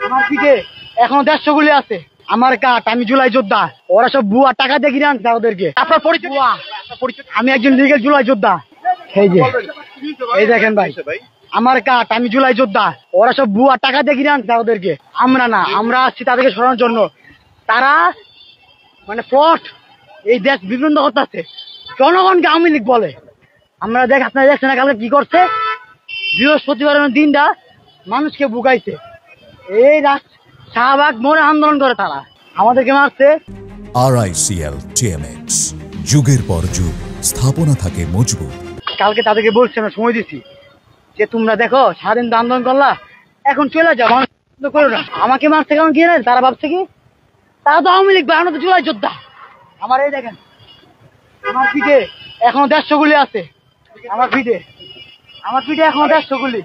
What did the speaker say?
আমার পিঠে এখনো 150 গুলি আছে। আমার কাঠ, আমি জুলাই যোদ্ধা। ওরা সব বুয়া টাকা দিয়ে কিনে আনছে ওদেরকে। আপনার পরিচয়? আমি একজন লিগেল জুলাই যোদ্ধা। এই যে এই দেখেন ভাই, আমার কাঠ, আমি জুলাই যোদ্ধা। ওরা সব বুয়া টাকা দিয়ে কিনে আনছে ওদেরকে। আমরা না, আমরা আসছি তাদেরকে সরানোর জন্য। তারা মানে ফ্রড, এই দেশ বিভিন্ন করতেছে, জনগণকে আওয়ামী লীগ বলে। আমরা আপনারা দেখছেন না কালকে কি করছে, বৃহস্পতিবারের দিনটা মানুষকে বুকাইছে। এই শাহবাগ মোড়ে আন্দোলন করে তারা আমাদেরকে মারছে। RICL TMX, যুগের পর যুগ স্থাপনা থাকে মজবুত। কালকে তাদেরকে বলছি, আমরা সময় দিচ্ছি যে তোমরা দেখো স্বাধীন আন্দোলন করলা, এখন চলে যাও, মানুষ করো না। আমাকে মারছে কেমন কি না, তারা ভাবছে কি তারা তো আওয়ামী লীগ, আমরা তো জুলাই যোদ্ধা। আমার এই দেখেন, আমার পিঠে এখনো 150 গুলি আছে। আমার পিঠে এখনো 150 গুলি।